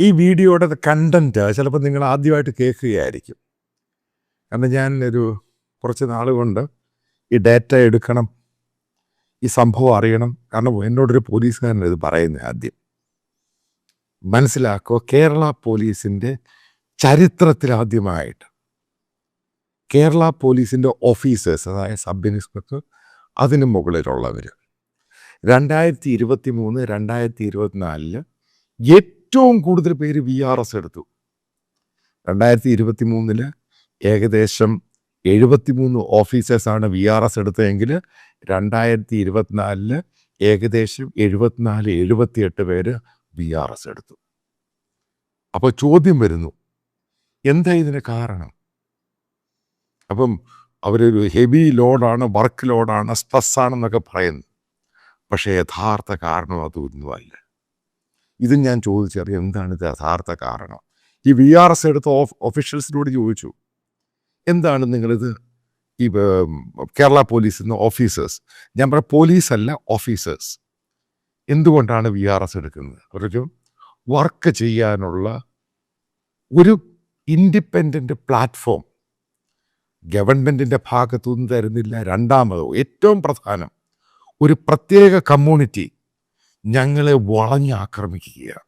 ഈ വീഡിയോയുടെ കണ്ടന്റ് ചിലപ്പോൾ നിങ്ങൾ ആദ്യമായിട്ട് കേൾക്കുകയായിരിക്കും. കാരണം ഞാൻ കുറച്ച് നാൾ കൊണ്ട് ഈ ഡാറ്റ എടുക്കണം, ഈ സംഭവം അറിയണം. കാരണം എന്നോടൊരു പോലീസുകാരൻ ഇത് പറയുന്നത് ആദ്യം മനസ്സിലാക്കുക. കേരള പോലീസിൻ്റെ ചരിത്രത്തിലാദ്യമായിട്ട് കേരള പോലീസിൻ്റെ ഓഫീസേഴ്സ്, അതായത് സബ് ഇൻസ്പെക്ടർ, അതിന് മുകളിലുള്ളവർ 2023, 2024 ഏറ്റവും കൂടുതൽ പേര് VRS എടുത്തു. 2023 ഏകദേശം 73 ഓഫീസേഴ്സാണ് VRS എടുത്തതെങ്കിൽ 2024 ഏകദേശം 78 പേര് VRS എടുത്തു. അപ്പോൾ ചോദ്യം വരുന്നു, എന്താ ഇതിന് കാരണം? അപ്പം അവരൊരു ഹെവി ലോഡാണ്, വർക്ക് ലോഡാണ്, സ്ട്രെസ്സാണെന്നൊക്കെ പറയുന്നു. പക്ഷേ യഥാർത്ഥ കാരണം അതൊന്നുമല്ല. ഇത് ഞാൻ ചോദിച്ചറിയാം, എന്താണ് ഇത് യഥാർത്ഥ കാരണം? ഈ VRS എടുത്ത ഒഫീഷ്യൽസിനോട് ചോദിച്ചു, എന്താണ് നിങ്ങളിത് ഈ കേരള പോലീസിൽ നിന്ന് ഓഫീസേഴ്സ്, ഞാൻ പറയാം പോലീസല്ല ഓഫീസേഴ്സ്, എന്തുകൊണ്ടാണ് VRS എടുക്കുന്നത്? ഒരു വർക്ക് ചെയ്യാനുള്ള ഒരു ഇൻഡിപെൻഡൻ്റ് പ്ലാറ്റ്ഫോം ഗവൺമെൻറ്റിൻ്റെ ഭാഗത്തുനിന്ന് തരുന്നില്ല. രണ്ടാമതോ ഏറ്റവും പ്രധാനം, ഒരു പ്രത്യേക കമ്മ്യൂണിറ്റി ഞങ്ങളെ വളഞ്ഞ് ആക്രമിക്കുകയാണ്.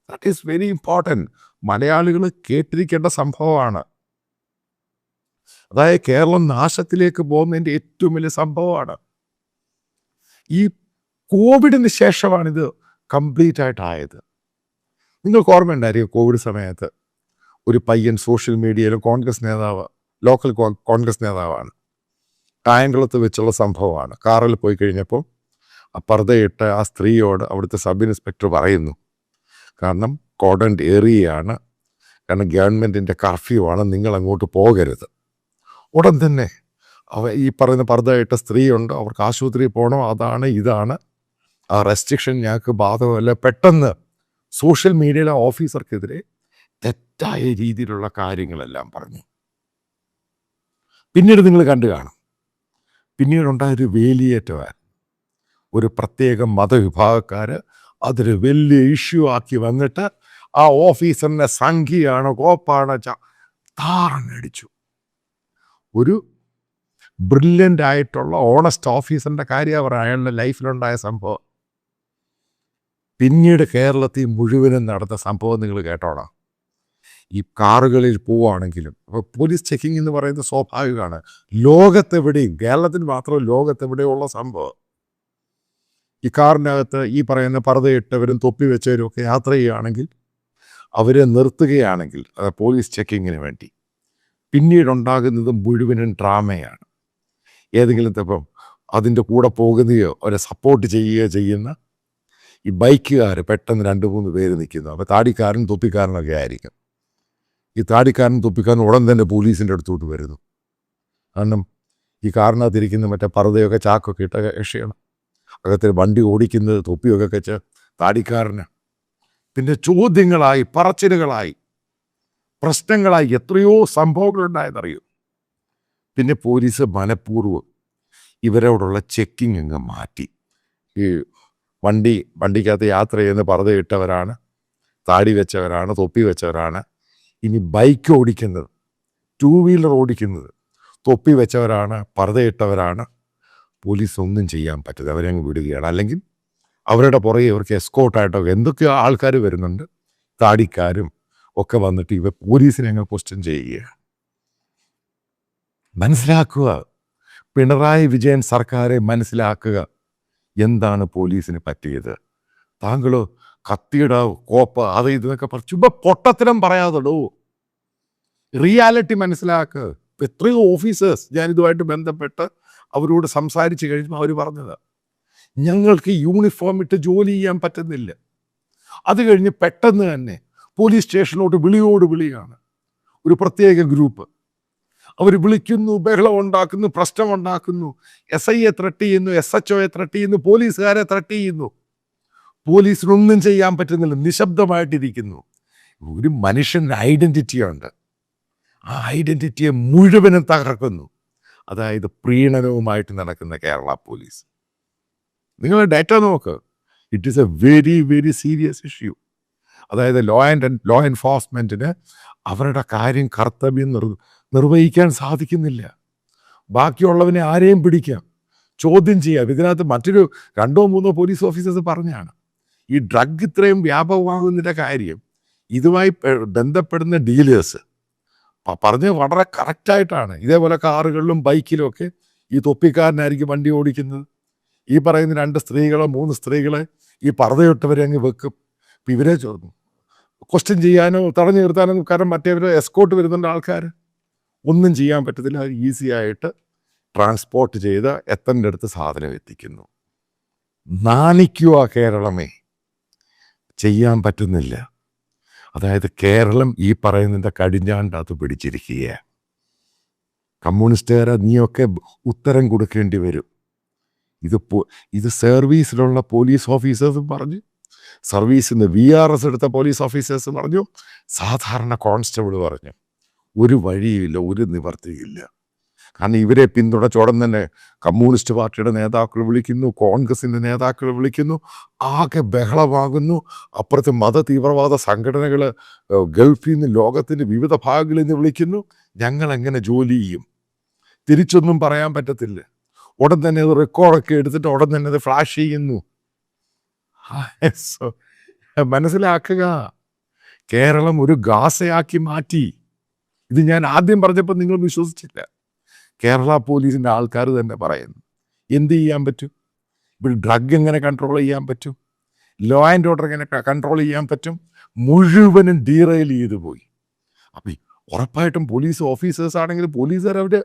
That is very important. മലയാളികൾ കേട്ടിരിക്കേണ്ട സംഭവമാണ്. അതായത് കേരളം നാശത്തിലേക്ക് പോകുന്നതിൻ്റെ ഏറ്റവും വലിയ സംഭവമാണ്. ഈ കോവിഡിന് ശേഷമാണിത് കംപ്ലീറ്റ് ആയിട്ടായത്. നിങ്ങൾക്ക് ഓർമ്മയുണ്ടായിരിക്കും, കോവിഡ് സമയത്ത് ഒരു പയ്യൻ സോഷ്യൽ മീഡിയയിൽ കോൺഗ്രസ് നേതാവ്, ലോക്കൽ കോൺഗ്രസ് നേതാവാണ്, കായംകുളത്ത് വെച്ചുള്ള സംഭവമാണ്. കാറിൽ പോയി കഴിഞ്ഞപ്പോൾ ആ പർദ്ദയിട്ട ആ സ്ത്രീയോട് അവിടുത്തെ സബ് ഇൻസ്പെക്ടർ പറയുന്നു, കാരണം കോർഡൺ ഏറിയയാണ്, കാരണം ഗവൺമെൻറ്റിൻ്റെ കർഫ്യൂ ആണ്, നിങ്ങൾ അങ്ങോട്ട് പോകരുത്. ഉടൻ തന്നെ ഈ പറയുന്ന പർദ്ദയിട്ട സ്ത്രീയുണ്ട്, അവർക്ക് ആശുപത്രിയിൽ പോകണം, അതാണ് ഇതാണ്, ആ റെസ്ട്രിക്ഷൻ ഞങ്ങൾക്ക് ബാധകമല്ല. പെട്ടെന്ന് സോഷ്യൽ മീഡിയയിലെ ഓഫീസർക്കെതിരെ തെറ്റായ രീതിയിലുള്ള കാര്യങ്ങളെല്ലാം പറഞ്ഞു. പിന്നീട് നിങ്ങൾ കണ്ടു കാണും, പിന്നീടുണ്ടായൊരു വേലിയേറ്റമാണ്. ഒരു പ്രത്യേക മതവിഭാഗക്കാർ അതൊരു വലിയ ഇഷ്യൂ ആക്കി വന്നിട്ട് ആ ഓഫീസറിൻ്റെ സംഖ്യയാണ്, കോപ്പാണ്, താറങ്ങടിച്ചു. ഒരു ബ്രില്യൻ്റ് ആയിട്ടുള്ള ഓണസ്റ്റ് ഓഫീസറിൻ്റെ കാര്യം അവർ അയാളുടെ ലൈഫിലുണ്ടായ സംഭവം. പിന്നീട് കേരളത്തിൽ മുഴുവനും നടന്ന സംഭവം നിങ്ങൾ കേട്ടോളാം. ഈ കാറുകളിൽ പോവുകയാണെങ്കിലും അപ്പോൾ പോലീസ് ചെക്കിംഗ് എന്ന് പറയുന്നത് സ്വാഭാവികമാണ്. ലോകത്തെവിടെയും, കേരളത്തിൽ മാത്രം ലോകത്തെവിടെയുള്ള സംഭവം. ഈ കാറിനകത്ത് ഈ പറയുന്ന പർദ്ദയിട്ടവരും തൊപ്പി വെച്ചവരും ഒക്കെ യാത്ര ചെയ്യുകയാണെങ്കിൽ അവരെ നിർത്തുകയാണെങ്കിൽ അത് പോലീസ് ചെക്കിങ്ങിന് വേണ്ടി, പിന്നീടുണ്ടാകുന്നത് മുഴുവനും ഡ്രാമയാണ്. ഏതെങ്കിലും ഇപ്പം അതിൻ്റെ കൂടെ പോകുകയോ അവരെ സപ്പോർട്ട് ചെയ്യുകയോ ചെയ്യുന്ന ഈ ബൈക്കുകാർ പെട്ടെന്ന് 2-3 പേര് നിൽക്കുന്നു. അപ്പോൾ താടിക്കാരൻ തൊപ്പിക്കാരനൊക്കെ ആയിരിക്കും. ഈ താടിക്കാരൻ തൊപ്പിക്കാരൻ ഉടൻ തന്നെ പോലീസിൻ്റെ അടുത്തോട്ട് വരുന്നു. കാരണം ഈ കാറിനകത്തിരിക്കുന്ന മറ്റേ പർദ്ദയൊക്കെ ചാക്കൊക്കെ ഇട്ട രക്ഷയാണ്, അകത്ത് വണ്ടി ഓടിക്കുന്നത് തൊപ്പിയൊക്കെ വെച്ച് താടിക്കാരന്. പിന്നെ ചോദ്യങ്ങളായി, പറച്ചിലുകളായി, പ്രശ്നങ്ങളായി എത്രയോ സംഭവങ്ങളുണ്ടായെന്നറിയും. പിന്നെ പോലീസ് മനഃപൂർവ്വം ഇവരോടുള്ള ചെക്കിങ് അങ്ങ് മാറ്റി. ഈ വണ്ടിക്കകത്ത് യാത്ര ചെയ്യുന്ന പർദ്ദയിട്ടവരാണ്, താടി വെച്ചവരാണ്, തൊപ്പി വെച്ചവരാണ്. ഇനി ബൈക്ക് ഓടിക്കുന്നത്, 2 വീലർ ഓടിക്കുന്നത് തൊപ്പി വെച്ചവരാണ്, പർദ്ദയിട്ടവരാണ്. പോലീസ് ഒന്നും ചെയ്യാൻ പറ്റില്ല, അവരെ അങ്ങ് വിടുകയാണ്. അല്ലെങ്കിൽ അവരുടെ പുറകെ ഇവർക്ക് എസ്കോർട്ടായിട്ടോ എന്തൊക്കെയോ ആൾക്കാർ വരുന്നുണ്ട്, താടിക്കാരും ഒക്കെ വന്നിട്ട് ഇവ പോലീസിനെ അങ്ങ് ക്വസ്റ്റ്യൻ ചെയ്യുക. മനസ്സിലാക്കുക, പിണറായി വിജയൻ സർക്കാരെ മനസ്സിലാക്കുക, എന്താണ് പോലീസിന് പറ്റിയത്. താങ്കളോ കത്തിയുടെ കോപ്പ് അത് ഇതൊക്കെ പറഞ്ഞു ചുമ്മാ പൊട്ടത്തരം പറയാതുള്ളൂ. റിയാലിറ്റി മനസ്സിലാക്കുക. എത്രയോ ഓഫീസേഴ്സ് ഞാനിതുമായിട്ട് ബന്ധപ്പെട്ട് അവരോട് സംസാരിച്ച് കഴിയുമ്പോൾ അവർ പറഞ്ഞത്, ഞങ്ങൾക്ക് യൂണിഫോം ഇട്ട് ജോലി ചെയ്യാൻ പറ്റുന്നില്ല. അത് കഴിഞ്ഞ് പെട്ടെന്ന് തന്നെ പോലീസ് സ്റ്റേഷനിലോട്ട് വിളിയോട് വിളിയാണ്. ഒരു പ്രത്യേക ഗ്രൂപ്പ് അവർ വിളിക്കുന്നു, ബഹളം ഉണ്ടാക്കുന്നു, പ്രശ്നമുണ്ടാക്കുന്നു, SIയെ ത്രട്ട് ചെയ്യുന്നു, SHOയെ ത്രട്ട് ചെയ്യുന്നു, പോലീസുകാരെ ത്രട്ട് ചെയ്യുന്നു. പോലീസിനൊന്നും ചെയ്യാൻ പറ്റുന്നില്ല, നിശബ്ദമായിട്ടിരിക്കുന്നു. ഒരു മനുഷ്യൻ്റെ ഐഡൻറ്റിറ്റിയുണ്ട്, ആ ഐഡൻറ്റിറ്റിയെ മുഴുവനും തകർക്കുന്നു. അതായത് പ്രീണനവുമായിട്ട് നടക്കുന്ന കേരള പോലീസ്. നിങ്ങൾ ഡാറ്റ നോക്ക്, it is A very very serious issue. അതായത് ലോ എൻഫോഴ്സ്മെൻറ്റിന് അവരുടെ കാര്യം കർത്തവ്യം നിർവഹിക്കാൻ സാധിക്കുന്നില്ല. ബാക്കിയുള്ളവനെ ആരെയും പിടിക്കാം, ചോദ്യം ചെയ്യാം. ഇതിനകത്ത് മറ്റൊരു 2-3 പോലീസ് ഓഫീസേഴ്സ് പറഞ്ഞാണ് ഈ ഡ്രഗ് ഇത്രയും വ്യാപകമാകുന്നതിൻ്റെ കാര്യം ഇതുമായി ബന്ധപ്പെടുന്ന ഡീലേഴ്സ് പറഞ്ഞ് വളരെ കറക്റ്റായിട്ടാണ്. ഇതേപോലെ കാറുകളിലും ബൈക്കിലും ഒക്കെ ഈ തൊപ്പിക്കാരനായിരിക്കും വണ്ടി ഓടിക്കുന്നത്. ഈ പറയുന്ന 2 സ്ത്രീകളോ 3 സ്ത്രീകളെ ഈ പർദ്ദയിട്ടവരെ അങ്ങ് വെക്കും. ഇപ്പം ഇവരെ ക്വസ്റ്റ്യൻ ചെയ്യാനോ തടഞ്ഞു നിർത്താനോ, കാരണം മറ്റേവരെ എസ്കോർട്ട് വരുന്നുണ്ട് ആൾക്കാർ, ഒന്നും ചെയ്യാൻ പറ്റത്തില്ല. ഈസി ആയിട്ട് ട്രാൻസ്പോർട്ട് ചെയ്ത് എത്തേണ്ട അടുത്ത് സാധനം എത്തിക്കുന്നു. നാണിക്കുക കേരളമേ, ചെയ്യാൻ പറ്റുന്നില്ല. അതായത് കേരളം ഈ പറയുന്നതിൻ്റെ കടിഞ്ഞാണ്ടകത്ത് പിടിച്ചിരിക്കുകയാണ്. കമ്മ്യൂണിസ്റ്റുകാരെ നീയൊക്കെ ഉത്തരം കൊടുക്കേണ്ടി വരും. ഇത് സർവീസിലുള്ള പോലീസ് ഓഫീസേഴ്സും പറഞ്ഞു, സർവീസിൽ നിന്ന് VRS എടുത്ത പോലീസ് ഓഫീസേഴ്സ് പറഞ്ഞു, സാധാരണ കോൺസ്റ്റബിൾ പറഞ്ഞു. ഒരു വഴിയില്ല, ഒരു നിവർത്തിയില്ല. കാരണം ഇവരെ പിന്തുണച്ചോടൻ തന്നെ കമ്മ്യൂണിസ്റ്റ് പാർട്ടിയുടെ നേതാക്കൾ വിളിക്കുന്നു, കോൺഗ്രസിൻ്റെ നേതാക്കൾ വിളിക്കുന്നു, ആകെ ബഹളമാകുന്നു. അപ്പുറത്ത് മത തീവ്രവാദ സംഘടനകൾ ഗൾഫിൽ നിന്ന്, ലോകത്തിൻ്റെ വിവിധ ഭാഗങ്ങളിൽ നിന്ന് വിളിക്കുന്നു. ഞങ്ങളെങ്ങനെ ജോലി ചെയ്യും? തിരിച്ചൊന്നും പറയാൻ പറ്റത്തില്ല. ഉടൻ തന്നെ അത് റെക്കോർഡൊക്കെ എടുത്തിട്ട് ഉടൻ തന്നെ അത് ഫ്ലാഷ് ചെയ്യുന്നു. മനസ്സിലാക്കുക, കേരളം ഒരു ഗാസയാക്കി മാറ്റി. ഇത് ഞാൻ ആദ്യം പറഞ്ഞപ്പോൾ നിങ്ങൾ വിശ്വസിച്ചില്ല. കേരള പോലീസിൻ്റെ ആൾക്കാർ തന്നെ പറയുന്നു. എന്ത് ചെയ്യാൻ പറ്റും? ഇപ്പോൾ ഡ്രഗ് എങ്ങനെ കൺട്രോൾ ചെയ്യാൻ പറ്റും? ലോ ആൻഡ് ഓർഡർ എങ്ങനെ കൺട്രോൾ ചെയ്യാൻ പറ്റും? മുഴുവനും ഡീറെയിൽ ചെയ്തു പോയി. അപ്പം ഉറപ്പായിട്ടും പോലീസ് ഓഫീസേഴ്സ് ആണെങ്കിൽ പോലീസുകാർ അവർ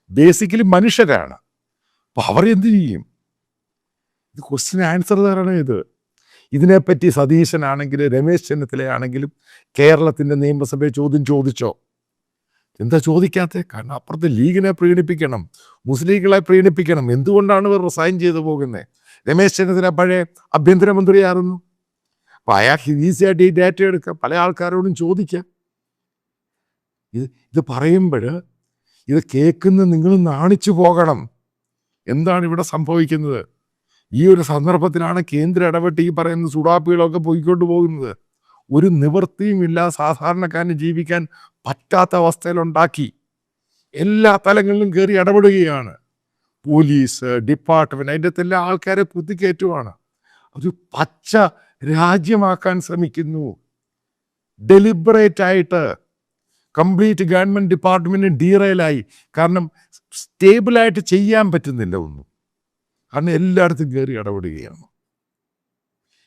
ബേസിക്കലി മനുഷ്യരാണ്. അപ്പോൾ അവർ എന്ത് ചെയ്യും? ഇത് ക്വസ്റ്റ്യൻ ആൻസർ തരണം. ഇതിനെപ്പറ്റി സതീശനാണെങ്കിൽ രമേശ് ചെന്നിത്തലയാണെങ്കിലും കേരളത്തിൻ്റെ നിയമസഭയിൽ ചോദ്യം ചോദിച്ചോ? എന്താ ചോദിക്കാത്തത്? കാരണം അപ്പുറത്ത് ലീഗിനെ പ്രീണിപ്പിക്കണം, മുസ്ലിം ലീഗുകളെ പ്രീണിപ്പിക്കണം. എന്തുകൊണ്ടാണ് ഇവർ റിസൈൻ ചെയ്തു പോകുന്നത്? രമേശ് ചെന്നിത്തല പഴയ ആഭ്യന്തരമന്ത്രിയായിരുന്നു. അപ്പോൾ അയാൾക്ക് ഈസിയായിട്ട് ഈ ഡാറ്റ എടുക്കാം, പല ആൾക്കാരോടും ചോദിക്കാം. ഇത് പറയുമ്പോൾ ഇത് കേൾക്കുന്ന നിങ്ങൾ നാണിച്ചു പോകണം. എന്താണ് ഇവിടെ സംഭവിക്കുന്നത്? ഈ ഒരു സന്ദർഭത്തിലാണ് കേന്ദ്ര ഇടപെട്ട് ഈ പറയുന്ന സുഡാപ്പികളൊക്കെ പോയിക്കൊണ്ട് പോകുന്നത്. ഒരു നിവൃത്തിയുമില്ല, സാധാരണക്കാരന് ജീവിക്കാൻ പറ്റാത്ത അവസ്ഥയിലുണ്ടാക്കി. എല്ലാ തലങ്ങളിലും കയറി ഇടപെടുകയാണ് പോലീസ് ഡിപ്പാർട്ട്മെൻറ്റ്. അതിൻ്റെ എല്ലാ ആൾക്കാരെ കുത്തിക്കയറ്റുവാണ്. ഒരു പച്ച രാജ്യമാക്കാൻ ശ്രമിക്കുന്നു. ഡെലിബറേറ്റ് ആയിട്ട് കംപ്ലീറ്റ് ഗവൺമെൻറ് ഡിപ്പാർട്ട്മെൻറ്റ് ഡീറെയിലായി. കാരണം സ്റ്റേബിളായിട്ട് ചെയ്യാൻ പറ്റുന്നില്ല ഒന്നും. കാരണം എല്ലായിടത്തും കയറി ഇടപെടുകയാണ്.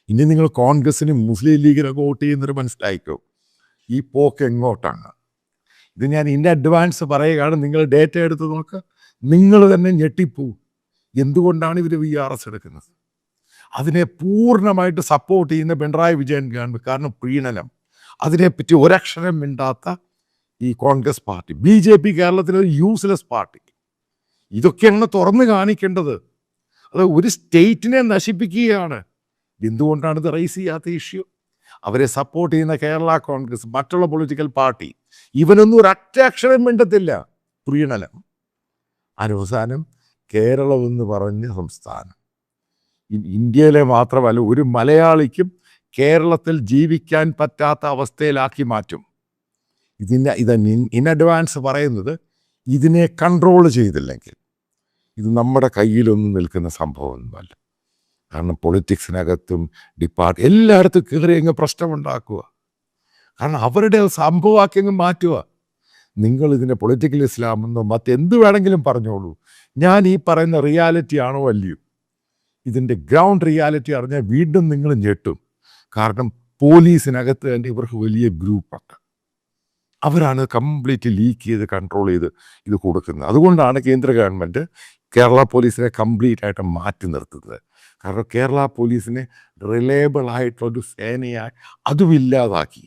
ഇനി നിങ്ങൾ കോൺഗ്രസിനും മുസ്ലിം ലീഗിനൊക്കെ വോട്ട് ചെയ്യുന്നവർ മനസ്സിലായിക്കോ, ഈ പോക്ക് എങ്ങോട്ടാണ്. ഇത് ഞാൻ ഇൻ അഡ്വാൻസ് പറയുകയാണ്. നിങ്ങൾ ഡേറ്റ എടുത്ത് നോക്കുക, നിങ്ങൾ തന്നെ ഞെട്ടിപ്പോവും. എന്തുകൊണ്ടാണ് ഇവർ VRS എടുക്കുന്നത്? അതിനെ പൂർണ്ണമായിട്ട് സപ്പോർട്ട് ചെയ്യുന്ന പിണറായി വിജയൻ ഗവൺമെൻറ്. കാരണം പ്രീണനം, അതിനെപ്പറ്റി ഒരക്ഷരം മിണ്ടാത്ത ഈ കോൺഗ്രസ് പാർട്ടി, BJP കേരളത്തിലൊരു യൂസ്ലെസ് പാർട്ടി. ഇതൊക്കെയാണ് തുറന്ന് കാണിക്കേണ്ടത്. അത് ഒരു സ്റ്റേറ്റിനെ നശിപ്പിക്കുകയാണ്. എന്തുകൊണ്ടാണ് ഇത് റൈസ് ചെയ്യാത്ത ഇഷ്യൂ? അവരെ സപ്പോർട്ട് ചെയ്യുന്ന കേരള കോൺഗ്രസ്, മറ്റുള്ള പൊളിറ്റിക്കൽ പാർട്ടി, ഇവനൊന്നും ഒരു അക്ഷരം മിണ്ടത്തില്ല. പ്രീണനം. അവസാനം കേരളം എന്ന് പറഞ്ഞ സംസ്ഥാനം ഇന്ത്യയിലെ മാത്രമല്ല ഒരു മലയാളിക്കും കേരളത്തിൽ ജീവിക്കാൻ പറ്റാത്ത അവസ്ഥയിലാക്കി മാറ്റും. ഇത് ഇൻ അഡ്വാൻസ് പറയുന്നത്, ഇതിനെ കൺട്രോൾ ചെയ്തില്ലെങ്കിൽ ഇത് നമ്മുടെ കയ്യിലൊന്നും നിൽക്കുന്ന സംഭവമൊന്നുമല്ല. കാരണം പൊളിറ്റിക്സിനകത്തും എല്ലായിടത്തും കയറി അങ്ങ് പ്രശ്നമുണ്ടാക്കുക. കാരണം അവരുടെ സംഭവമാക്കി അങ്ങ് മാറ്റുക. നിങ്ങളിതിനെ പൊളിറ്റിക്കൽ ഇസ്ലാമെന്നോ മറ്റെന്ത് വേണമെങ്കിലും പറഞ്ഞോളൂ. ഞാൻ ഈ പറയുന്ന റിയാലിറ്റി ആണോ അല്ലയോ? ഇതിൻ്റെ ഗ്രൗണ്ട് റിയാലിറ്റി അറിഞ്ഞാൽ വീണ്ടും നിങ്ങൾ ഞെട്ടും. കാരണം പോലീസിനകത്ത് തന്നെ ഇവർക്ക് വലിയ ഗ്രൂപ്പൊക്കെ, അവരാണ് കംപ്ലീറ്റ് ലീക്ക് ചെയ്ത് കൺട്രോൾ ചെയ്ത് ഇത് കൊടുക്കുന്നത്. അതുകൊണ്ടാണ് കേന്ദ്ര ഗവൺമെൻറ് കേരള പോലീസിനെ കംപ്ലീറ്റ് ആയിട്ട് മാറ്റി നിർത്തുന്നത്. കാരണം കേരള പോലീസിനെ റിലയബിൾ ആയിട്ടുള്ളൊരു സേനയായി അതുമില്ലാതാക്കി.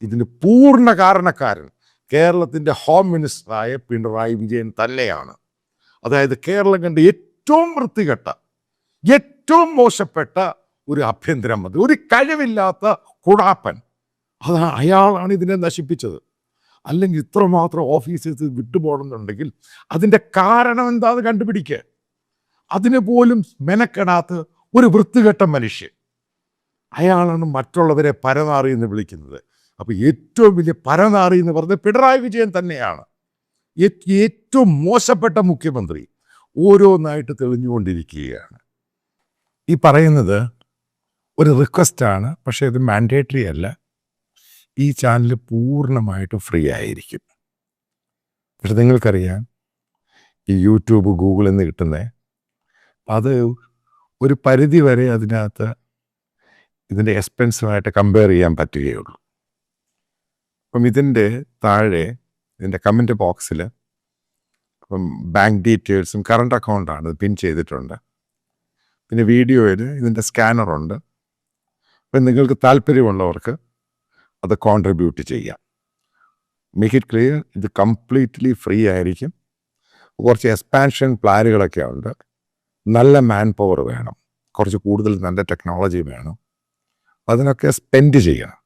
ഇതിന് പൂർണ്ണ കാരണക്കാരൻ കേരളത്തിൻ്റെ ഹോം മിനിസ്റ്ററായ പിണറായി വിജയൻ തന്നെയാണ്. അതായത് കേരളം കണ്ട ഏറ്റവും വൃത്തികെട്ട, ഏറ്റവും മോശപ്പെട്ട ഒരു ആഭ്യന്തരമന്ത്രി, ഒരു കഴിവില്ലാത്ത കുടാപ്പൻ, അയാളാണ് ഇതിനെ നശിപ്പിച്ചത്. അല്ലെങ്കിൽ ഇത്രമാത്രം ഓഫീസേഴ്സ് വിട്ടുപോകണമെന്നുണ്ടെങ്കിൽ അതിൻ്റെ കാരണം എന്താന്ന് കണ്ടുപിടിക്കുക. അതിന് പോലും മെനക്കെടാത്ത ഒരു വൃത്തികെട്ട മനുഷ്യൻ, അയാളാണ് മറ്റുള്ളവരെ പരനാറി എന്ന് വിളിക്കുന്നത്. അപ്പോൾ ഏറ്റവും വലിയ പരനാറി എന്ന് പറയുന്നത് പിണറായി വിജയൻ തന്നെയാണ്. ഏറ്റവും മോശപ്പെട്ട മുഖ്യമന്ത്രി ഓരോന്നായിട്ട് തെളിഞ്ഞുകൊണ്ടിരിക്കുകയാണ്. ഈ പറയുന്നത് ഒരു റിക്വസ്റ്റാണ്, പക്ഷേ ഇത് മാൻഡേറ്ററി അല്ല. ഈ ചാനൽ പൂർണ്ണമായിട്ടും ഫ്രീ ആയിരിക്കും. പക്ഷെ നിങ്ങൾക്കറിയാം, ഈ യൂട്യൂബ്, ഗൂഗിളിൽ നിന്ന് കിട്ടുന്നത് അത് ഒരു പരിധി വരെ അതിനകത്ത് ഇതിൻ്റെ എക്സ്പെൻസുമായിട്ട് കമ്പയർ ചെയ്യാൻ പറ്റുകയുള്ളൂ. അപ്പം ഇതിൻ്റെ താഴെ ഇതിൻ്റെ കമൻറ്റ് ബോക്സിൽ ബാങ്ക് ഡീറ്റെയിൽസും കറണ്ട് അക്കൗണ്ടാണ് പിൻ ചെയ്തിട്ടുണ്ട്. പിന്നെ വീഡിയോയിൽ ഇതിൻ്റെ സ്കാനറുണ്ട്. അപ്പം നിങ്ങൾക്ക് താല്പര്യമുള്ളവർക്ക് അത് കോൺട്രിബ്യൂട്ട് ചെയ്യാം. മേക്ക് ഇറ്റ് ക്ലിയർ, ഇത് കംപ്ലീറ്റ്ലി ഫ്രീ ആയിരിക്കും. കുറച്ച് എക്സ്പാൻഷൻ പ്ലാനുകളൊക്കെ ഉണ്ട്. നല്ല മാൻ പവർ വേണം, കുറച്ച് കൂടുതൽ നല്ല ടെക്നോളജി വേണം. അതിനൊക്കെ സ്പെൻഡ് ചെയ്യണം.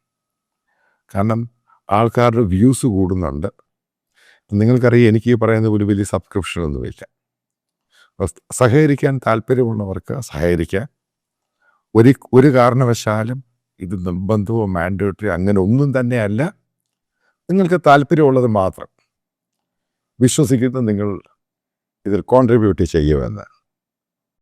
കാരണം ആൾക്കാരുടെ വ്യൂസ് കൂടുന്നുണ്ട്. നിങ്ങൾക്കറിയാം, എനിക്ക് ഈ പറയുന്ന ഒരു വലിയ സബ്സ്ക്രിപ്ഷനൊന്നുമില്ല. സഹകരിക്കാൻ താല്പര്യമുള്ളവർക്ക് സഹകരിക്കാം. ഒരു കാരണവശാലും ഇത് നിർബന്ധമോ മാൻഡേറ്ററി അങ്ങനെ ഒന്നും തന്നെയല്ല. നിങ്ങൾക്ക് താല്പര്യമുള്ളത് മാത്രം വിശ്വസിക്കുന്ന നിങ്ങൾ ഇതിൽ കോൺട്രിബ്യൂട്ട് ചെയ്യുമെന്ന്.